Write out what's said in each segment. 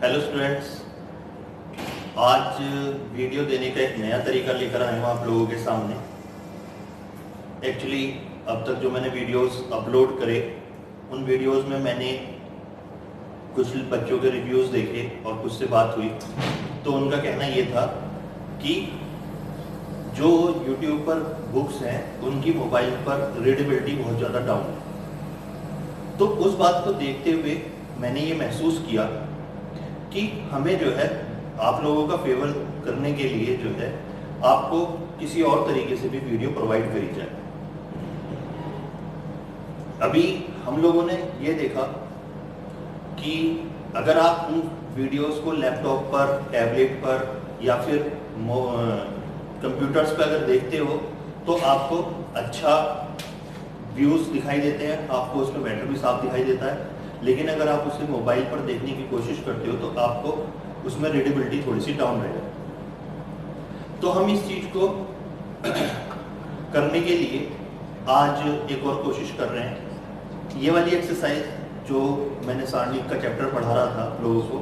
Hello students, आज video देने का एक नया तरीका लेकर आया हूँ आप लोगों के सामने। एक्चुअली अब तक जो मैंने वीडियोस अपलोड करे उन वीडियोस में मैंने कुछ बच्चों के रिव्यूज़ देखे और कुछ से बात हुई, तो उनका कहना ये था कि जो यूट्यूब पर बुक्स हैं उनकी मोबाइल पर रीडेबिलिटी बहुत ज़्यादा डाउन है। तो उस बात को देखते हुए मैंने ये महसूस किया कि हमें जो है आप लोगों का फेवर करने के लिए जो है आपको किसी और तरीके से भी वीडियो प्रोवाइड करी जाए। अभी हम लोगों ने ये देखा कि अगर आप उन वीडियोस को लैपटॉप पर, टैबलेट पर या फिर कंप्यूटर्स पर अगर देखते हो तो आपको अच्छा व्यूज़ दिखाई देते हैं, आपको उसमें मैटर भी साफ दिखाई देता है। लेकिन अगर आप उसे मोबाइल पर देखने की कोशिश करते हो तो आपको उसमें रीडेबिलिटी थोड़ी सी डाउन रहेगा। तो हम इस चीज़ को करने के लिए आज एक और कोशिश कर रहे हैं। ये वाली एक्सरसाइज जो मैंने सारणिक का चैप्टर पढ़ा रहा था लोगों को,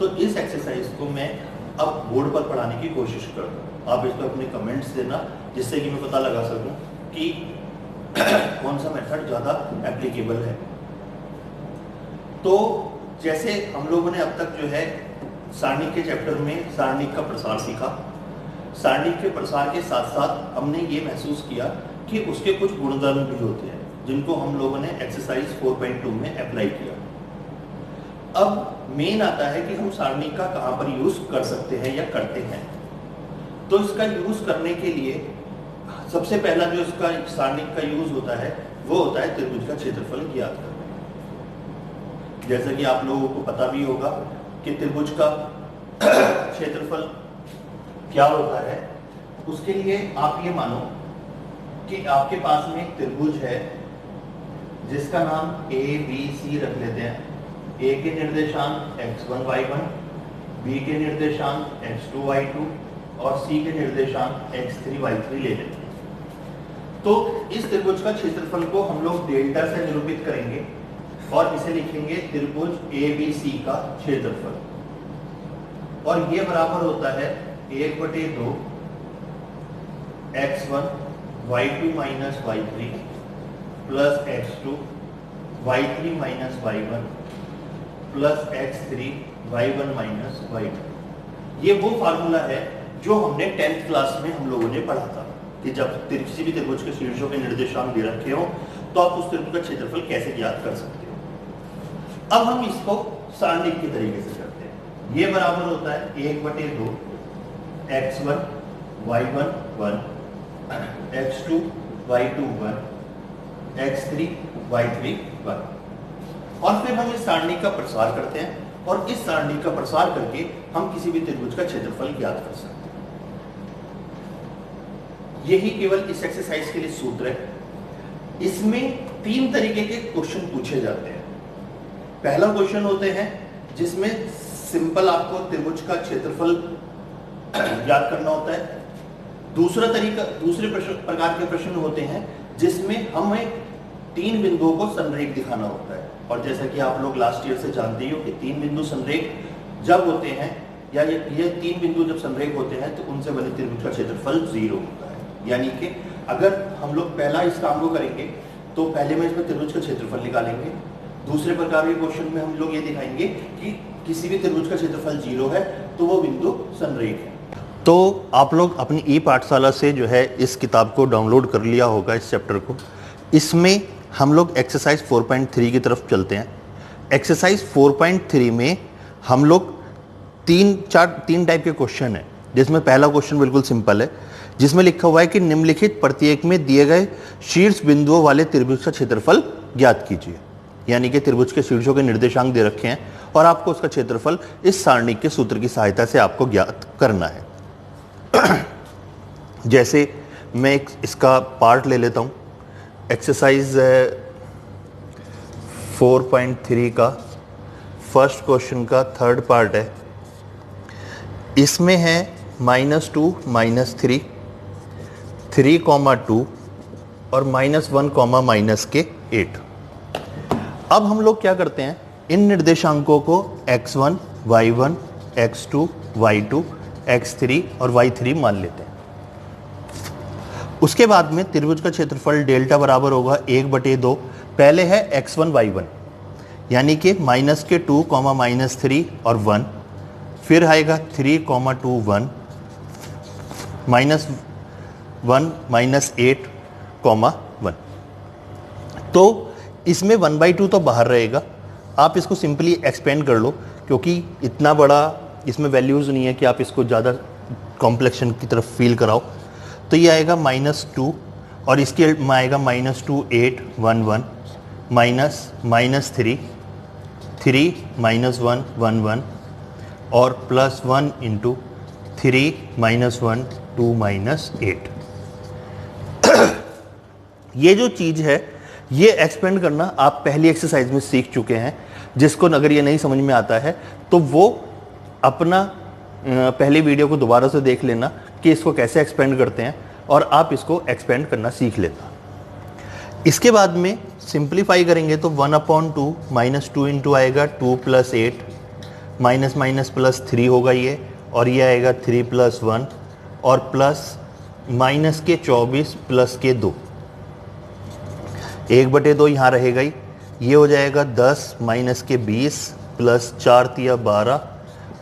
तो इस एक्सरसाइज को मैं अब बोर्ड पर पढ़ाने की कोशिश कर रहा हूँ। आप इस पर अपने कमेंट्स देना जिससे कि मैं पता लगा सकूँ कि कौन सा मेथड ज़्यादा एप्लीकेबल है। तो जैसे हम लोगों ने अब तक जो है सारणिक के चैप्टर में सारणिक का प्रसार सीखा, सारणिक के प्रसार के साथ साथ हमने ये महसूस किया कि उसके कुछ गुणधर्म भी होते हैं जिनको हम लोगों ने एक्सरसाइज 4.2 में अप्लाई किया। अब मेन आता है कि हम सारणिक का कहाँ पर यूज कर सकते हैं या करते हैं। तो इसका यूज करने के लिए सबसे पहला जो इसका सारणिक का यूज होता है वो होता है त्रिभुज का क्षेत्रफल ज्ञात करना। जैसा कि आप लोगों को पता भी होगा कि त्रिभुज का क्षेत्रफल क्या होता है। उसके लिए आप ये मानो कि आपके पास में एक त्रिभुज है जिसका नाम ए बी सी रख लेते हैं। ए के निर्देशांक x1 y1, बी के निर्देशांक x2 y2 और सी के निर्देशांक x3 y3 ले लेते हैं। तो इस त्रिभुज का क्षेत्रफल को हम लोग डेल्टा से निरूपित करेंगे और इसे लिखेंगे त्रिभुज ABC का क्षेत्रफल, और ये बराबर होता है 1/2 x1 y2 minus y3 plus x2 y3 minus y1 plus x3 y1 minus y2। ये वो फार्मूला है जो हमने 10th क्लास में हम लोगों ने पढ़ा था कि जब किसी भी त्रिभुज के शीर्षों के निर्देशांक दे रखे हो तो आप उस त्रिभुज का क्षेत्रफल कैसे ज्ञात कर सकते हो। अब हम इसको सारणिक के तरीके से करते हैं। ये बराबर होता है 1/2 x1 y1 1, x2 y2 1, x3 y3 1। और फिर हम इस सारणी का प्रसार करते हैं और इस सारणी का प्रसार करके हम किसी भी त्रिभुज का क्षेत्रफल ज्ञात कर सकते हैं। यही केवल इस एक्सरसाइज के लिए सूत्र है। इसमें 3 तरीके के क्वेश्चन पूछे जाते हैं। पहला क्वेश्चन होते हैं जिसमें सिंपल आपको त्रिभुज का क्षेत्रफल ज्ञात करना होता है। दूसरे प्रकार के प्रश्न होते हैं जिसमें हमें 3 बिंदुओं को संरेख दिखाना होता है। और जैसा कि आप लोग लास्ट ईयर से जानते हो कि 3 बिंदु संरेख जब होते हैं या ये 3 बिंदु जब संरेख होते हैं तो उनसे बने त्रिभुज का क्षेत्रफल 0 होता है। यानी कि अगर हम लोग पहला इस काम को करेंगे तो पहले में इसमें त्रिभुज का क्षेत्रफल निकालेंगे। दूसरे प्रकार के क्वेश्चन में हम लोग ये दिखाएंगे कि किसी भी त्रिभुज का क्षेत्रफल 0 है तो वो बिंदु संरेख है। तो आप लोग अपनी ई पाठशाला से जो है इस किताब को डाउनलोड कर लिया होगा, इस चैप्टर को। इसमें हम लोग एक्सरसाइज 4.3 की तरफ चलते हैं। एक्सरसाइज 4.3 में हम लोग तीन टाइप के क्वेश्चन हैं, जिसमें पहला क्वेश्चन बिल्कुल सिंपल है, जिसमें लिखा हुआ है कि निम्नलिखित प्रत्येक में दिए गए शीर्ष बिंदुओं वाले त्रिभुज का क्षेत्रफल ज्ञात कीजिए। यानी कि त्रिभुज के शीर्षों के निर्देशांक दे रखे हैं और आपको उसका क्षेत्रफल इस सारणी के सूत्र की सहायता से आपको ज्ञात करना है। जैसे मैं इसका पार्ट ले लेता हूं। एक्सरसाइज 4.3 का फर्स्ट क्वेश्चन का थर्ड पार्ट है। इसमें है -2 -3 3,2 और -1 -8। अब हम लोग क्या करते हैं, इन निर्देशांकों को x1 y1, x2, y2, x3 और y3 मान लेते हैं। उसके बाद में त्रिभुज का क्षेत्रफल डेल्टा बराबर होगा 1/2, पहले है x1 y1 यानी कि -2, -3 और 1, फिर आएगा 3, 2, 1, -1, -8, 1। तो इसमें 1/2 तो बाहर रहेगा, आप इसको सिंपली एक्सपेंड कर लो क्योंकि इतना बड़ा इसमें वैल्यूज़ नहीं है कि आप इसको ज़्यादा कॉम्प्लेक्शन की तरफ फील कराओ। तो ये आएगा -2 और इसके में आएगा -2, 8, 1, 1, -3, 3, -1, 1, 1 और +1 × 3, -1, 2, -8। ये जो चीज़ है ये एक्सपेंड करना आप पहली एक्सरसाइज में सीख चुके हैं। जिसको अगर ये नहीं समझ में आता है तो वो अपना पहली वीडियो को दोबारा से देख लेना कि इसको कैसे एक्सपेंड करते हैं और आप इसको एक्सपेंड करना सीख लेना। इसके बाद में सिंप्लीफाई करेंगे तो 1/2 -2 × आएगा 2 + 8 -+3 होगा ये, और ये आएगा 3 + 1 और प्लस -24 + 2, 1/2 यहाँ रहेगा ही, ये हो जाएगा 10 -20 + 4 × 12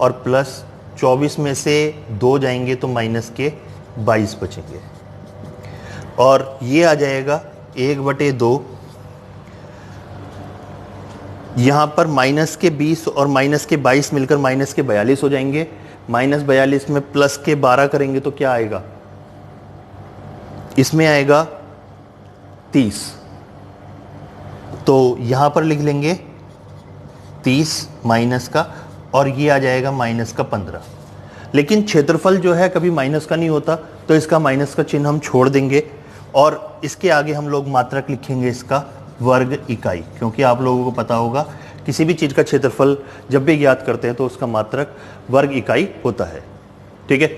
और प्लस 24 में से 2 जाएंगे तो -22 बचेंगे और ये आ जाएगा 1/2। यहाँ पर -20 और -22 मिलकर -42 हो जाएंगे, -42 में +12 करेंगे तो क्या आएगा, इसमें आएगा 30। तो यहाँ पर लिख लेंगे 30 माइनस का और ये आ जाएगा -15। लेकिन क्षेत्रफल जो है कभी माइनस का नहीं होता तो इसका माइनस का चिन्ह हम छोड़ देंगे और इसके आगे हम लोग मात्रक लिखेंगे इसका वर्ग इकाई, क्योंकि आप लोगों को पता होगा किसी भी चीज़ का क्षेत्रफल जब भी ज्ञात करते हैं तो उसका मात्रक वर्ग इकाई होता है। ठीक है,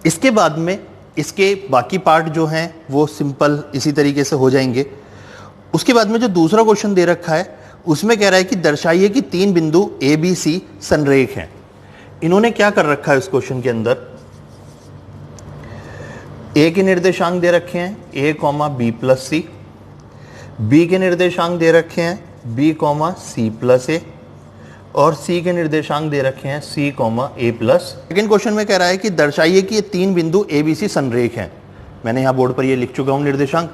इसके बाद में इसके बाकी पार्ट जो हैं वो सिंपल इसी तरीके से हो जाएंगे। उसके बाद में जो दूसरा क्वेश्चन दे रखा है उसमें कह रहा है कि दर्शाइए कि 3 बिंदु ए बी सी संरेख हैं। इन्होंने क्या कर रखा है इस क्वेश्चन के अंदर, ए के निर्देशांक दे रखे हैं a, b + c, b के निर्देशांक दे रखे हैं b, c + a और c के निर्देशांक दे रखे हैं c, a+। सेकेंड क्वेश्चन में कह रहा है कि दर्शाइए कि ये 3 बिंदु ए बी सी संरेख हैं। मैंने यहाँ बोर्ड पर ये लिख चुका हूँ निर्देशांक।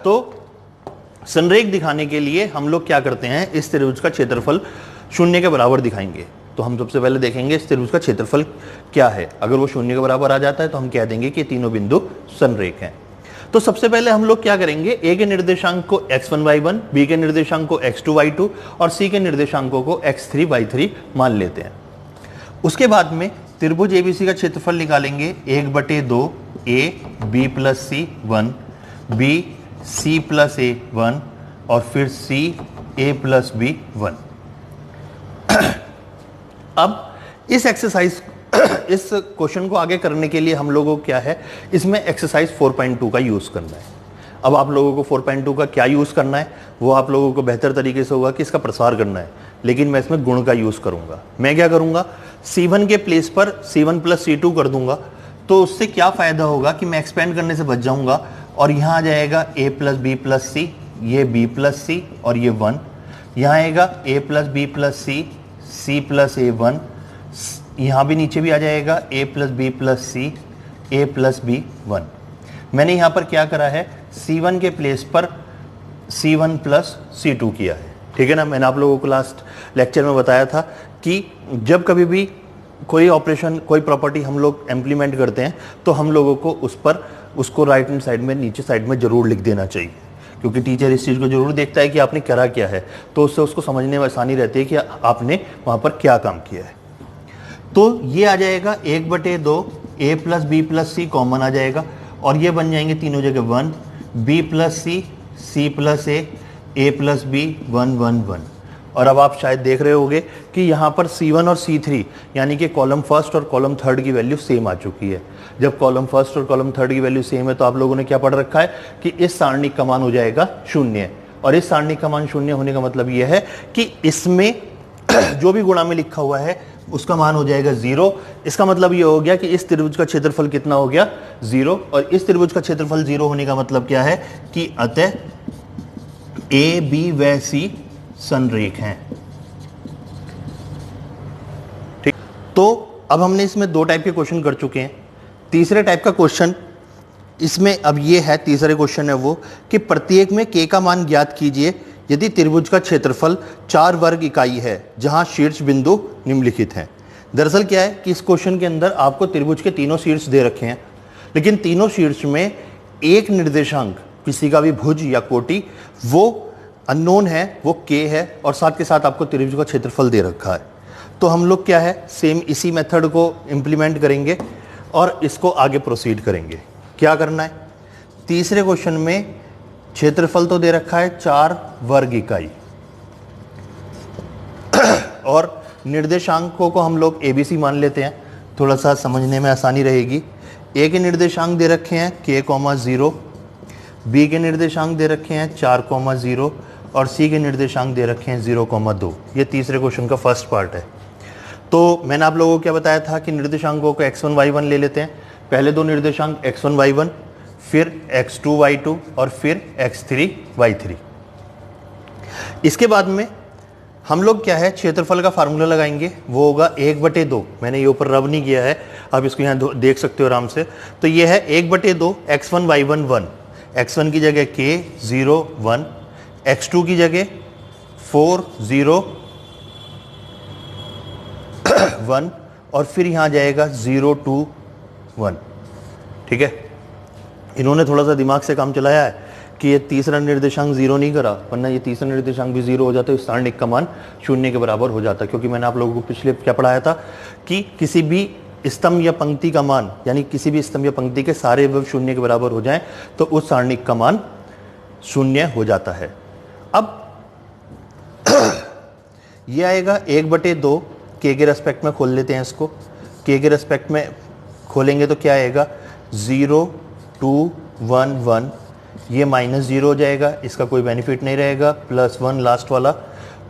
तो संरेख दिखाने के लिए हम लोग क्या करते हैं, इस त्रिभुज का क्षेत्रफल 0 के बराबर दिखाएंगे। तो हम सबसे पहले देखेंगे इस त्रिभुज का क्षेत्रफल क्या है। अगर वो 0 के बराबर आ जाता है तो हम कह देंगे कि तीनों बिंदु संरेख हैं। तो सबसे पहले हम लोग क्या करेंगे, ए के निर्देशांक को x1 y1, बी के निर्देशांक को x2 y2 और सी के निर्देशांकों को x3 y3 मान लेते हैं। उसके बाद में त्रिभुज एबीसी का क्षेत्रफल निकालेंगे 1/2 a b + c 1, b c + a 1 और फिर c a + b 1। अब इस एक्सरसाइज इस क्वेश्चन को आगे करने के लिए हम लोगों को क्या है, इसमें एक्सरसाइज 4.2 का यूज़ करना है। अब आप लोगों को 4.2 का क्या यूज़ करना है वो आप लोगों को बेहतर तरीके से होगा कि इसका प्रसार करना है, लेकिन मैं इसमें गुण का यूज़ करूंगा। मैं क्या करूंगा, C1 के प्लेस पर C1 + C2 कर दूंगा। तो उससे क्या फ़ायदा होगा कि मैं एक्सपेंड करने से बच जाऊंगा और यहाँ आ जाएगा a + b + c, ये b + c और ये 1। यहाँ आएगा a + b + c, c + a 1, यहाँ भी नीचे भी आ जाएगा a + b + c, a + b 1। मैंने यहाँ पर क्या करा है, C1 के प्लेस पर C1 + C2 किया है। ठीक है ना, मैंने आप लोगों को लास्ट लेक्चर में बताया था कि जब कभी भी कोई ऑपरेशन, कोई प्रॉपर्टी हम लोग इम्प्लीमेंट करते हैं तो हम लोगों को उसको राइट हैंड साइड में, नीचे साइड में ज़रूर लिख देना चाहिए, क्योंकि टीचर इस चीज़ को जरूर देखता है कि आपने करा क्या है, तो उससे उसको समझने में आसानी रहती है कि आपने वहाँ पर क्या काम किया है। तो ये आ जाएगा 1/2 a + b + c कॉमन आ जाएगा और ये बन जाएंगे तीनों जगह 1, b + c, c + a + b 1 1 1। और अब आप शायद देख रहे होंगे कि यहाँ पर C1 और C3 यानी कि कॉलम फर्स्ट और कॉलम थर्ड की वैल्यू सेम आ चुकी है। जब कॉलम फर्स्ट और कॉलम थर्ड की वैल्यू सेम है तो आप लोगों ने क्या पढ़ रखा है कि इस सारणी का मान हो जाएगा 0, और इस सारणी का मान 0 होने का मतलब यह है कि इसमें जो भी गुणा में लिखा हुआ है उसका मान हो जाएगा 0। इसका मतलब ये हो गया कि इस त्रिभुज का क्षेत्रफल कितना हो गया 0, और इस त्रिभुज का क्षेत्रफल 0 होने का मतलब क्या है कि अतः ए बी व सी संरेख हैं। ठीक, तो अब हमने इसमें 2 टाइप के क्वेश्चन कर चुके हैं। तीसरे टाइप का क्वेश्चन इसमें अब ये है, तीसरे क्वेश्चन है वो कि प्रत्येक में k का मान ज्ञात कीजिए यदि त्रिभुज का क्षेत्रफल 4 वर्ग इकाई है जहां शीर्ष बिंदु निम्नलिखित हैं। दरअसल क्या है कि इस क्वेश्चन के अंदर आपको त्रिभुज के तीनों शीर्ष दे रखे हैं, लेकिन तीनों शीर्ष में एक निर्देशांक किसी का भी भुज या कोटि वो अननोन है, वो k है, और साथ के साथ आपको त्रिभुज का क्षेत्रफल दे रखा है। तो हम लोग क्या है सेम इसी मेथड को इम्प्लीमेंट करेंगे और इसको आगे प्रोसीड करेंगे। क्या करना है, तीसरे क्वेश्चन में क्षेत्रफल तो दे रखा है 4 वर्ग इकाई और निर्देशांकों को हम लोग ABC मान लेते हैं, थोड़ा सा समझने में आसानी रहेगी। A के निर्देशांक दे रखे हैं k,0, B के निर्देशांक दे रखे हैं 4,0 और C के निर्देशांक दे रखे हैं 0,2। ये तीसरे क्वेश्चन का फर्स्ट पार्ट है। तो मैंने आप लोगों को क्या बताया था कि निर्देशांकों को x1 y1 ले लेते हैं। पहले 2 निर्देशांक x1 y1, फिर x2 y2 और फिर x3 y3। इसके बाद में हम लोग क्या है क्षेत्रफल का फार्मूला लगाएंगे, वो होगा 1/2। मैंने ये ऊपर रब नहीं किया है, आप इसको यहाँ देख सकते हो आराम से। तो ये है 1/2 x1 y1 1, x1 की जगह k 0 1, x2 की जगह 4 0 1 और फिर यहाँ जाएगा 0 2 1। ठीक है, इन्होंने थोड़ा सा दिमाग से काम चलाया है कि ये तीसरा निर्देशांक 0 नहीं करा, वरना ये तीसरा निर्देशांक भी 0 हो जाता है, इस सारणिक का मान 0 के बराबर हो जाता है। क्योंकि मैंने आप लोगों को पिछले क्या पढ़ाया था कि किसी भी स्तंभ या पंक्ति का मान, यानी किसी भी स्तंभ या पंक्ति के सारे अवयव 0 के बराबर हो जाएं तो उस सारणिक का मान 0 हो जाता है। अब ये आएगा 1/2, k के रेस्पेक्ट में खोल लेते हैं इसको। k के रेस्पेक्ट में खोलेंगे तो क्या आएगा 0 2 1 1, ये -0 हो जाएगा, इसका कोई बेनिफिट नहीं रहेगा, +1 लास्ट वाला,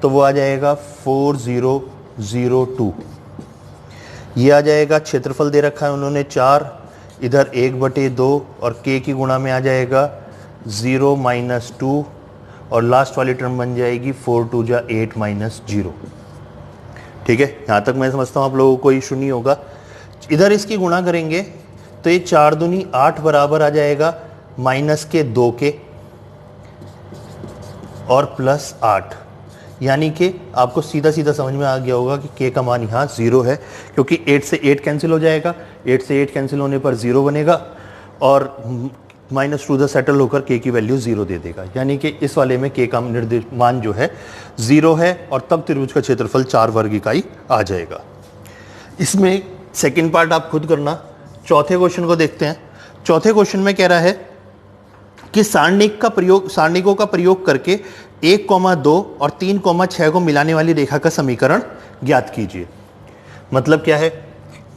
तो वो आ जाएगा 4 0 0 2। ये आ जाएगा, क्षेत्रफल दे रखा है उन्होंने 4, इधर 1/2 और k की गुणा में आ जाएगा 0 -2 और लास्ट वाली टर्म बन जाएगी 4 2 जा 8 -0। ठीक है, यहाँ तक मैं समझता हूँ आप लोगों को कोई इशू नहीं होगा। इधर इसकी गुणा करेंगे तो ये 4 दूनी 8 बराबर आ जाएगा -2 के और +8, यानी कि आपको सीधा सीधा समझ में आ गया होगा कि k का मान यहाँ 0 है, क्योंकि 8 से 8 कैंसिल हो जाएगा, 8 से 8 कैंसिल होने पर 0 बनेगा और -2 सेटल होकर k की वैल्यू 0 दे देगा, यानी कि इस वाले में k का निर्देश मान जो है 0 है और तब त्रिभुज का क्षेत्रफल 4 वर्ग इकाई आ जाएगा। इसमें सेकंड पार्ट आप खुद करना। चौथे क्वेश्चन को देखते हैं। चौथे क्वेश्चन में कह रहा है कि सारणिकों का प्रयोग करके 1,2 और 3,6 को मिलाने वाली रेखा का समीकरण ज्ञात कीजिए। मतलब क्या है,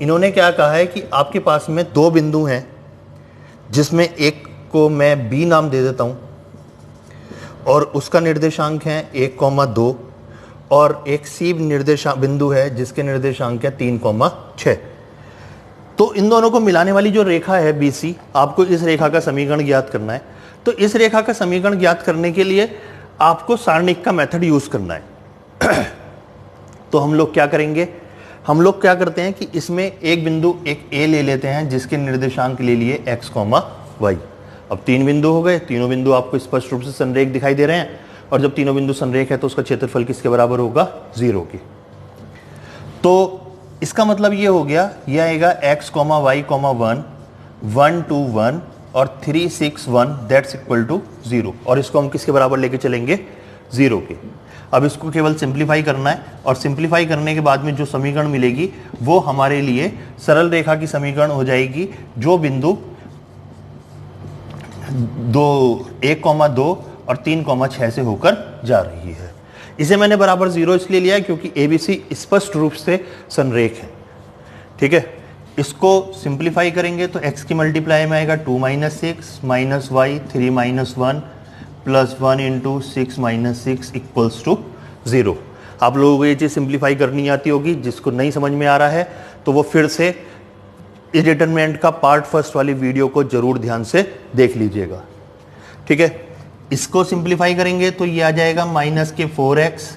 इन्होंने क्या कहा है कि आपके पास में 2 बिंदु हैं, जिसमें एक को मैं B नाम दे देता हूं और उसका निर्देशांक है 1,2 और एक C निर्देशांक बिंदु है जिसके निर्देशांक है 3,6। तो इन दोनों को मिलाने वाली जो रेखा है BC, आपको इस रेखा का समीकरण ज्ञात करना है। तो इस रेखा का समीकरण ज्ञात करने के लिए आपको सारणिक का मेथड यूज करना है। तो हम लोग क्या करेंगे, हम लोग क्या करते हैं कि इसमें एक बिंदु एक A ले लेते हैं जिसके निर्देशांक ले लिए x, y। अब 3 बिंदु हो गए, तीनों बिंदु आपको स्पष्ट रूप से संरेख दिखाई दे रहे हैं, और जब तीनों बिंदु संरेख है तो उसका क्षेत्रफल किसके बराबर होगा 0 की। तो इसका मतलब ये हो गया, ये आएगा x, y, 1 1 2 1 और 3 6 1 दैट्स इक्वल टू 0, और इसको हम किसके बराबर लेके चलेंगे 0 के। अब इसको केवल सिंप्लीफाई करना है और सिंप्लीफाई करने के बाद में जो समीकरण मिलेगी वो हमारे लिए सरल रेखा की समीकरण हो जाएगी, जो बिंदु 1,2 और 3,6 से होकर जा रही है। इसे मैंने बराबर 0 इसलिए लिया है क्योंकि ABC स्पष्ट रूप से संरेख है। ठीक है, इसको सिंप्लीफाई करेंगे तो x की मल्टीप्लाई में आएगा 2 - 6 -y 3 - 1 +1 × 6 - 6 = 0। आप लोगों को ये चीज़ सिंप्लीफाई करनी आती होगी। जिसको नहीं समझ में आ रहा है तो वो फिर से डिटरमिनेंट का पार्ट फर्स्ट वाली वीडियो को जरूर ध्यान से देख लीजिएगा, ठीक है। इसको सिंप्लीफाई करेंगे तो ये आ जाएगा -4x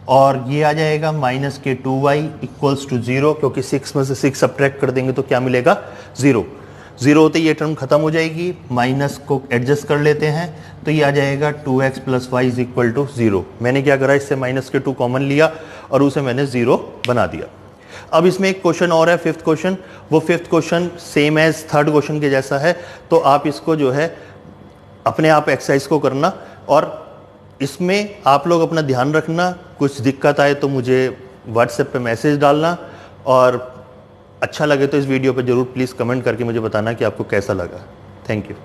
और ये आ जाएगा -2y इक्वल्स टू 0, क्योंकि 6 में से 6 सब्ट्रैक्ट कर देंगे तो क्या मिलेगा 0। 0 होते ये टर्म खत्म हो जाएगी, माइनस को एडजस्ट कर लेते हैं तो ये आ जाएगा 2x + y is equal to 0। मैंने क्या करा, इससे -2 कॉमन लिया और उसे मैंने 0 बना दिया। अब इसमें एक क्वेश्चन और है, 5th क्वेश्चन। वो 5th question same as 3rd question के जैसा है, तो आप इसको जो है अपने आप एक्सरसाइज को करना और इसमें आप लोग अपना ध्यान रखना। कुछ दिक्कत आए तो मुझे व्हाट्सएप पे मैसेज डालना और अच्छा लगे तो इस वीडियो पे जरूर प्लीज़ कमेंट करके मुझे बताना कि आपको कैसा लगा। Thank you.